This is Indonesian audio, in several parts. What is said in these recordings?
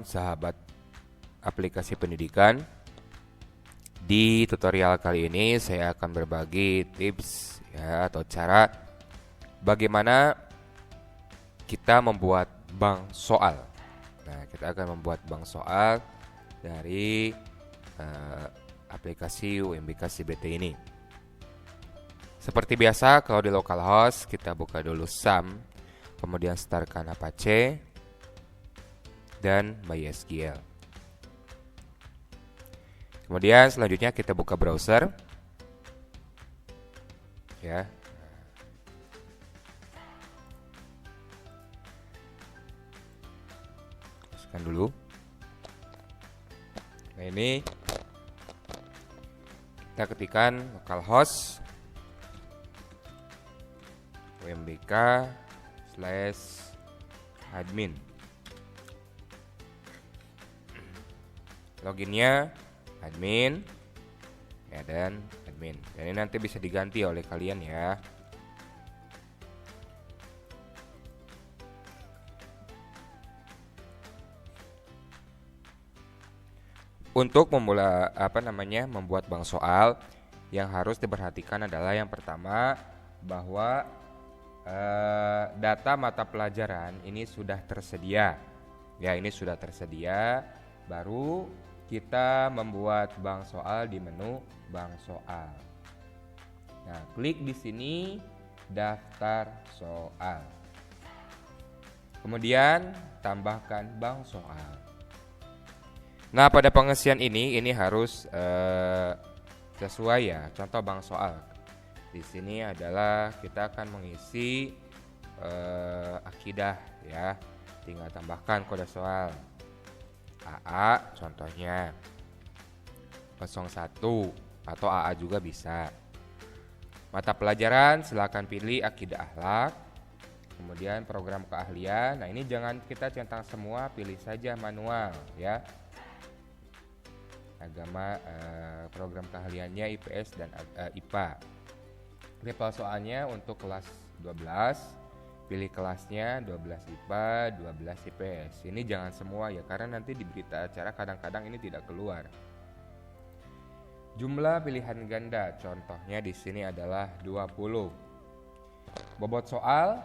sahabat aplikasi pendidikan. Di tutorial kali ini saya akan berbagi tips ya atau cara bagaimana kita membuat bank soal. Nah, kita akan membuat bank soal dari aplikasi UMBK CBT ini. Seperti biasa, kalau di localhost kita buka dulu SAM, kemudian startkan Apache dan MySQL. Kemudian selanjutnya kita buka browser, ya. Masukkan dulu. Nah, ini kita ketikkan localhost UMBK/admin. Loginnya admin ya, dan admin. Dan ini nanti bisa diganti oleh kalian ya. Untuk membuat bank soal, yang harus diperhatikan adalah yang pertama bahwa data mata pelajaran ini sudah tersedia. Ya, ini sudah tersedia. Baru kita membuat bank soal di menu bank soal. Nah, klik di sini daftar soal. Kemudian tambahkan bank soal. Nah, pada pengisian ini harus sesuai ya. Contoh bank soal. Di sini adalah kita akan mengisi akidah ya. Tinggal tambahkan kode soal. AA contohnya 01 atau AA juga bisa. Mata pelajaran silakan pilih akidah akhlak. Kemudian program keahlian. Nah, ini jangan kita centang semua, pilih saja manual ya. Agama, program keahliannya IPS dan IPA. Level soalnya untuk kelas 12, pilih kelasnya 12 IPA, 12 IPS. Ini jangan semua ya, karena nanti di berita acara kadang-kadang ini tidak keluar. Jumlah pilihan ganda, contohnya di sini adalah 20. Bobot soal.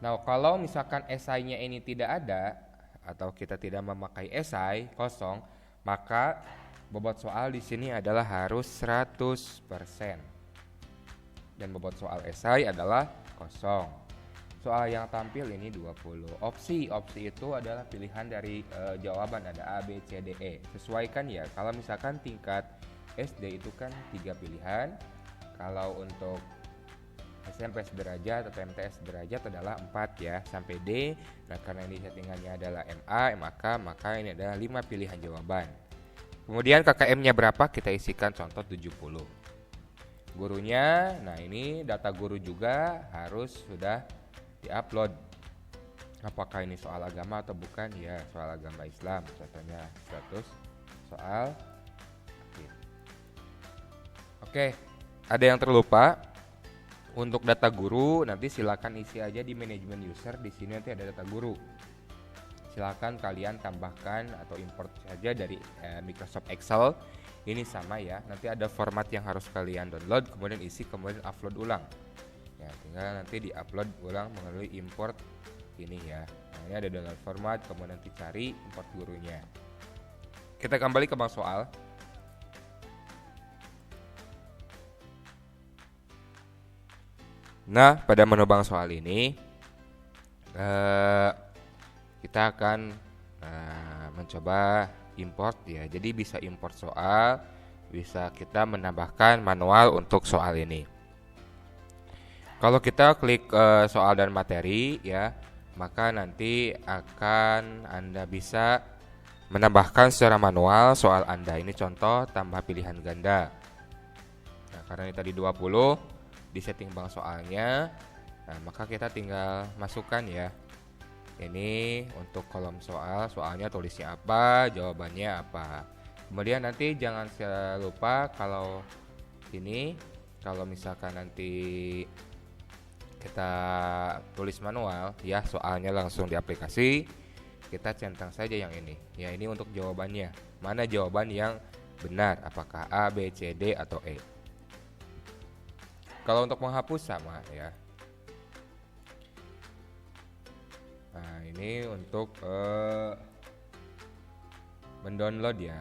Nah, kalau misalkan esainya ini tidak ada atau kita tidak memakai esai kosong, maka bobot soal di sini adalah harus 100%. Dan bobot soal esai adalah kosong. Soal yang tampil ini 20. Opsi itu adalah pilihan dari jawaban, ada A, B, C, D, E. Sesuaikan ya. Kalau misalkan tingkat SD itu kan 3 pilihan. Kalau untuk SMP sederajat atau MTS sederajat adalah 4 ya, sampai D. Nah, karena ini settingannya adalah MA, MAK, maka ini adalah 5 pilihan jawaban. Kemudian KKM-nya berapa? Kita isikan contoh 70. Gurunya, nah ini data guru juga harus sudah diupload. Apakah ini soal agama atau bukan? Ya, soal agama Islam. Contohnya 100 soal. Oke, ada yang terlupa. Untuk data guru nanti silakan isi aja di manajemen user. Di sini nanti ada data guru. Silakan kalian tambahkan atau import saja dari Microsoft Excel. Ini sama ya, nanti ada format yang harus kalian download, kemudian isi, kemudian upload ulang ya, tinggal nanti di-upload ulang melalui import ini ya. Nah, ini ada download format, kemudian nanti cari import gurunya. Kita kembali ke bank soal. Nah, pada menu bank soal ini kita akan mencoba import ya. Jadi bisa import soal, bisa kita menambahkan manual untuk soal ini. Kalau kita klik soal dan materi ya, maka nanti akan Anda bisa menambahkan secara manual soal Anda. Ini contoh tambah pilihan ganda. Nah, karena ini tadi 20 di setting bank soalnya. Nah, maka kita tinggal masukkan ya. Ini untuk kolom soal, soalnya tulisnya apa, jawabannya apa. Kemudian nanti jangan lupa kalau misalkan nanti kita tulis manual ya, soalnya langsung di aplikasi, kita centang saja yang ini. Ya, ini untuk jawabannya. Mana jawaban yang benar? Apakah A, B, C, D, atau E? Kalau untuk menghapus sama ya. Nah, ini untuk mendownload ya.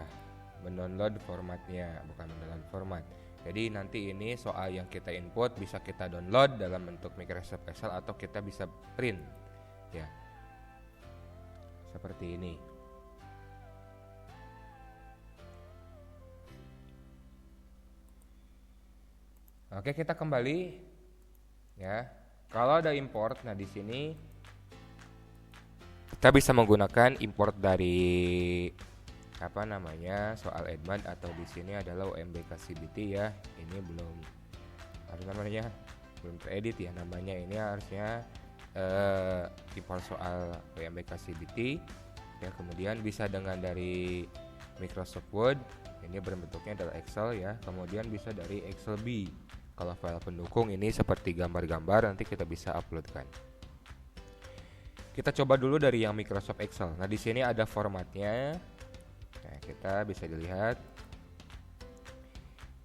Mendownload formatnya, bukan mendownload format. Jadi nanti ini soal yang kita input bisa kita download dalam bentuk Microsoft Excel atau kita bisa print ya. Seperti ini. Oke, kita kembali ya. Kalau ada import, nah di sini kita bisa menggunakan import dari soal Edmund, atau di sini adalah UMB CBT ya. Ini belum belum teredit ya namanya. Ini harusnya import soal UMB CBT ya. Kemudian bisa dengan dari Microsoft Word, ini berbentuknya adalah Excel ya. Kemudian bisa dari Excel B. Kalau file pendukung ini seperti gambar-gambar, nanti kita bisa uploadkan. Kita coba dulu dari yang Microsoft Excel. Nah, di sini ada formatnya. Nah, kita bisa dilihat.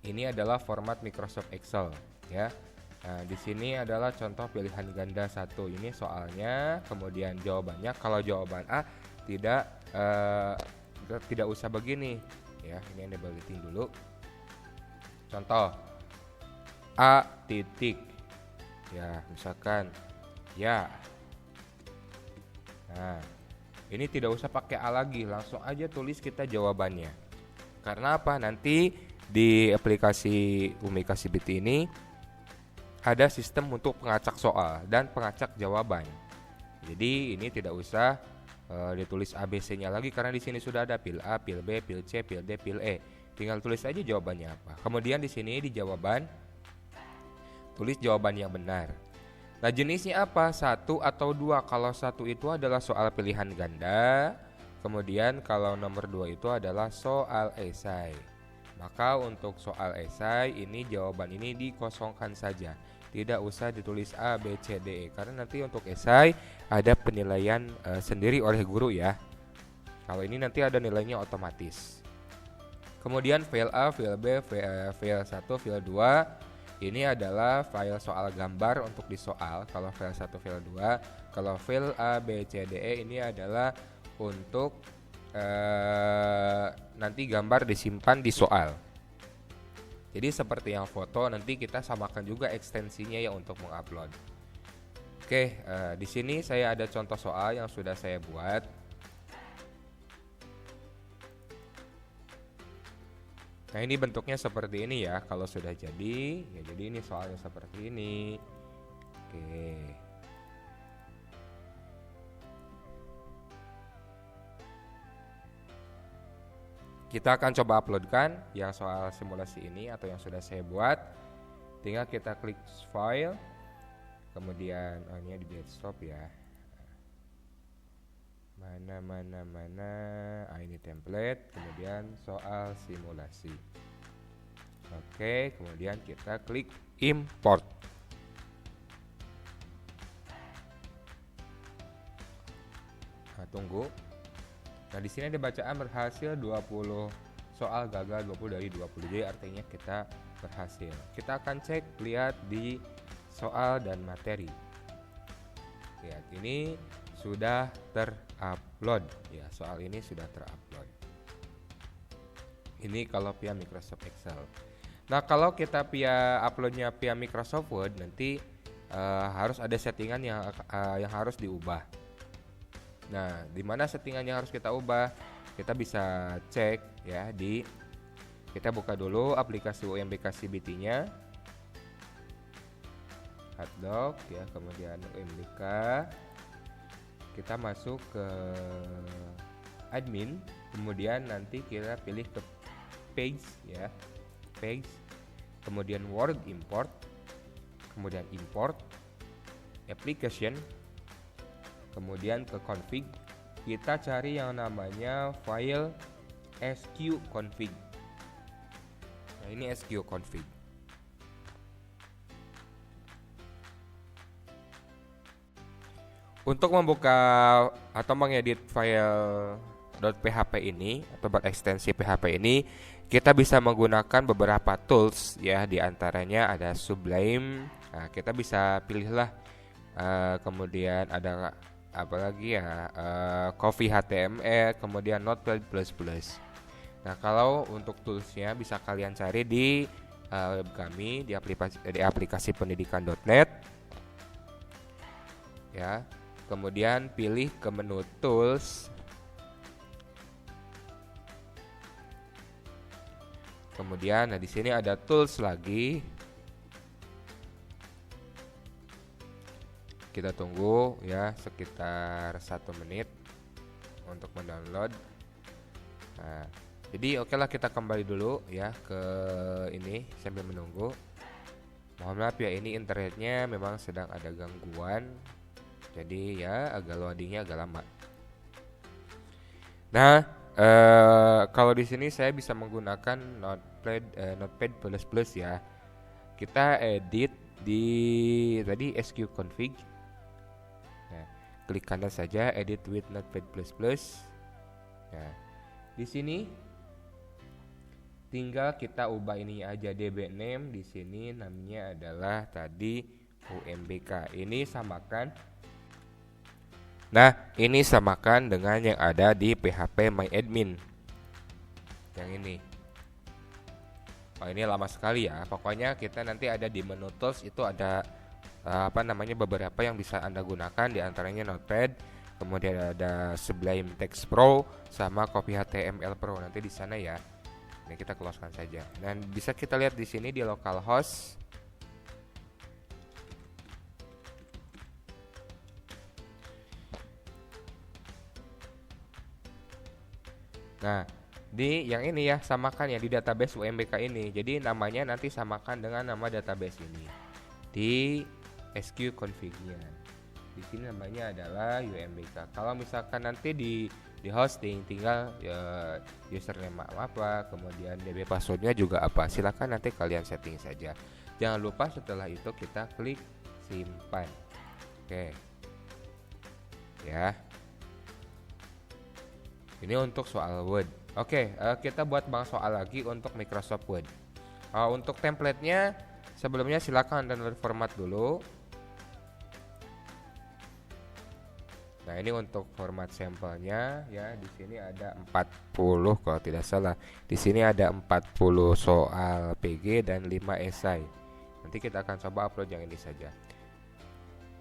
Ini adalah format Microsoft Excel ya. Nah, di sini adalah contoh pilihan ganda 1. Ini soalnya, kemudian jawabannya. Kalau jawaban A tidak usah begini ya. Ini enable editing dulu. Contoh A titik ya, misalkan ya. Nah, ini tidak usah pakai A lagi, langsung aja tulis kita jawabannya. Karena apa? Nanti di aplikasi UMB CBT ini ada sistem untuk pengacak soal dan pengacak jawaban. Jadi ini tidak usah ditulis ABC-nya lagi, karena di sini sudah ada pil A, pil B, pil C, pil D, pil E. Tinggal tulis aja jawabannya apa. Kemudian di sini di jawaban tulis jawaban yang benar. Nah, jenisnya apa? 1 atau 2. Kalau 1 itu adalah soal pilihan ganda. Kemudian kalau nomor 2 itu adalah soal esai. Maka untuk soal esai ini jawaban ini dikosongkan saja. Tidak usah ditulis A, B, C, D, E. Karena nanti untuk esai ada penilaian sendiri oleh guru ya. Kalau ini nanti ada nilainya otomatis. Kemudian file A, file B, file 1, file 2. Ini adalah file soal gambar untuk di soal. Kalau file 1, file 2. Kalau file A, B, C, D, E ini adalah untuk nanti gambar disimpan di soal. Jadi seperti yang foto, nanti kita samakan juga ekstensinya ya untuk mengupload. Oke, di sini saya ada contoh soal yang sudah saya buat. Nah, ini bentuknya seperti ini ya. Kalau sudah jadi, ya jadi ini soalnya seperti ini. Oke. Kita akan coba uploadkan yang soal simulasi ini atau yang sudah saya buat. Tinggal kita klik file. Kemudian ini di desktop ya. Mana. Ini template, kemudian soal simulasi. Oke, kemudian kita klik import. Nah, tunggu. Nah, di sini ada bacaan berhasil 20 soal, gagal 20 dari 20. Jadi artinya kita berhasil. Kita akan cek, lihat di soal dan materi. Lihat, ini sudah terupload ya, soal ini sudah terupload. Ini kalau via Microsoft Excel. Nah, kalau kita uploadnya via Microsoft Word, nanti harus ada settingan yang harus diubah. Nah, di mana settingan yang harus kita ubah? Kita bisa cek ya kita buka dulu aplikasi UMB CBT-nya. Hotdog ya, kemudian UMBK. Kita masuk ke admin, kemudian nanti kita pilih ke page ya, page, kemudian Word import, kemudian import application, kemudian ke config. Kita cari yang namanya file sqconfig. Nah, ini sqconfig. Untuk membuka atau mengedit file .php ini atau ekstensi PHP ini, kita bisa menggunakan beberapa tools ya, diantaranya ada Sublime. Nah, kita bisa pilihlah. Kemudian ada apa lagi ya, Coffee HTML, kemudian Notepad++. Nah, kalau untuk toolsnya bisa kalian cari di web kami di aplikasi pendidikan.net ya. Kemudian pilih ke menu tools. Kemudian di sini ada tools lagi. Kita tunggu ya sekitar 1 menit untuk mendownload. Nah, jadi oke lah, kita kembali dulu ya ke ini sambil menunggu. Mohon maaf ya, ini internetnya memang sedang ada gangguan. Jadi ya agak loadingnya agak lama. Nah, kalau di sini saya bisa menggunakan Notepad++ ya. Kita edit di tadi sqconfig. Nah, klik kanan saja edit with Notepad++. Nah, di sini tinggal kita ubah ini aja, db name di sini namanya adalah tadi UMBK. Ini samakan. Nah, ini samakan dengan yang ada di PHP MyAdmin. Yang ini. Oh, ini lama sekali ya. Pokoknya kita nanti ada di menu tools itu ada beberapa yang bisa Anda gunakan, di antaranya Notepad, kemudian ada Sublime Text Pro sama Copy HTML Pro. Nanti di sana ya. Ini kita close-kan saja. Dan bisa kita lihat di sini di localhost. Nah, di yang ini ya, samakan ya di database UMBK ini. Jadi namanya nanti samakan dengan nama database ini di sqconfig-nya. Di sini namanya adalah UMBK. Kalau misalkan nanti di hosting tinggal ya, username apa, kemudian DB passwordnya juga apa. Silakan nanti kalian setting saja. Jangan lupa setelah itu kita klik simpan. Oke. Ya. Ini untuk soal Word. Oke, kita buat soal lagi untuk Microsoft Word. Untuk template-nya sebelumnya silakan download format dulu. Nah, ini untuk format sampelnya ya. Di sini ada 40 kalau tidak salah. Di sini ada 40 soal PG dan 5 esai. Nanti kita akan coba upload yang ini saja.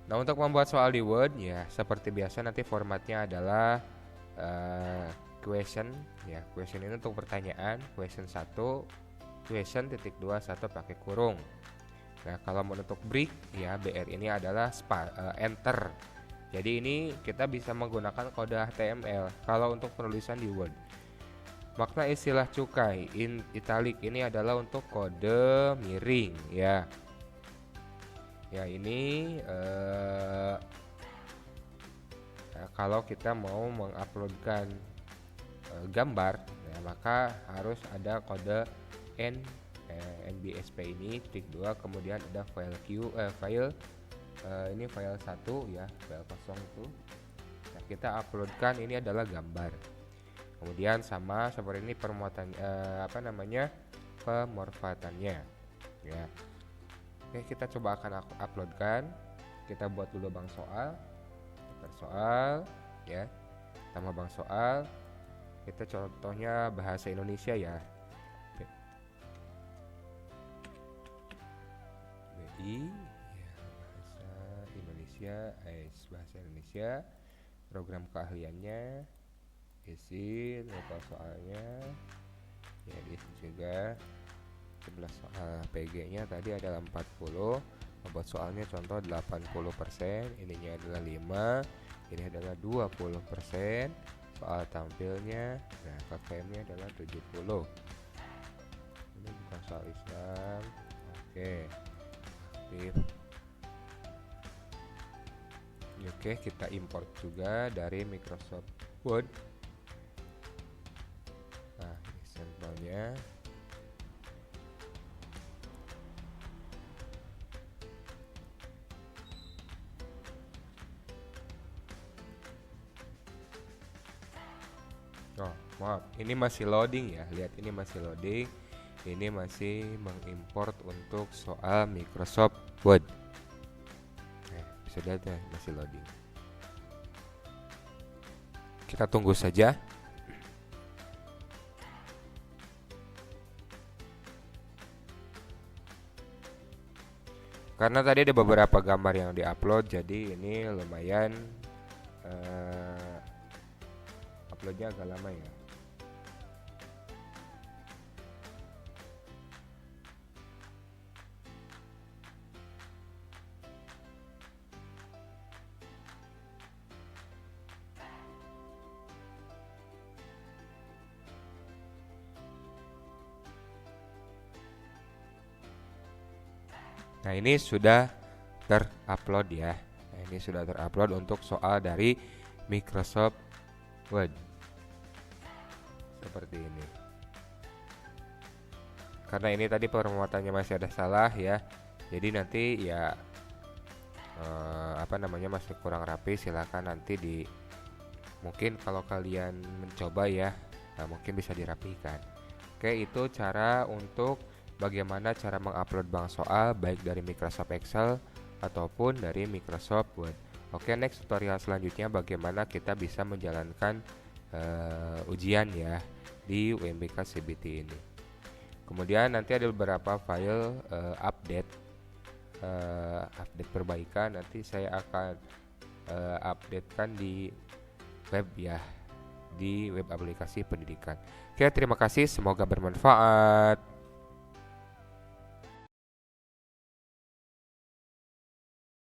Nah, untuk membuat soal di Word ya, seperti biasa nanti formatnya adalah question ya. Question ini untuk pertanyaan, question 1, question titik 2 1 pakai kurung. Nah, kalau menutup break ya, BR ini adalah enter. Jadi ini kita bisa menggunakan kode HTML kalau untuk penulisan di Word. Makna istilah cukai in italic ini adalah untuk kode miring ya. Ya, ini kalau kita mau menguploadkan gambar ya, maka harus ada kode NBSP ini titik 2, kemudian ada file ini file 1 ya, file kosong itu. Nah, kita uploadkan ini adalah gambar. Kemudian sama seperti ini pemorfatannya ya. Oke, kita coba akan uploadkan. Kita buat dulu soal ya, tambah soal. Kita contohnya bahasa Indonesia ya, BI ya, bahasa Indonesia, program keahliannya, isi level soalnya ya, di sini juga 11 soal. PG nya tadi adalah 40, membuat soalnya contoh 80%, ininya adalah 5, ini adalah 20%. Soal tampilnya, nah KKM nya adalah 70. Ini bukan soal Islam. Oke, aktif. Oke, kita import juga dari Microsoft Word. Nah, ini sampelnya. Oh, maaf, ini masih loading ya. Lihat, ini masih loading. Ini masih mengimport untuk soal Microsoft Word. Bisa lihat ya, masih loading. Kita tunggu saja. Karena tadi ada beberapa gambar yang diupload, jadi ini lumayan uploadnya agak lama ya. Nah, ini sudah terupload ya. Nah, ini sudah terupload untuk soal dari Microsoft Word. Seperti ini. Karena ini tadi permuatannya masih ada salah ya. Jadi nanti ya masih kurang rapi, silakan nanti mungkin kalau kalian mencoba ya, mungkin bisa dirapikan. Oke, itu cara untuk bagaimana cara mengupload bank soal baik dari Microsoft Excel ataupun dari Microsoft Word. Oke, next tutorial selanjutnya bagaimana kita bisa menjalankan ujian ya di UMBK CBT ini. Kemudian nanti ada beberapa file update perbaikan, nanti saya akan updatekan di web ya, di web aplikasi pendidikan. Oke, terima kasih, semoga bermanfaat.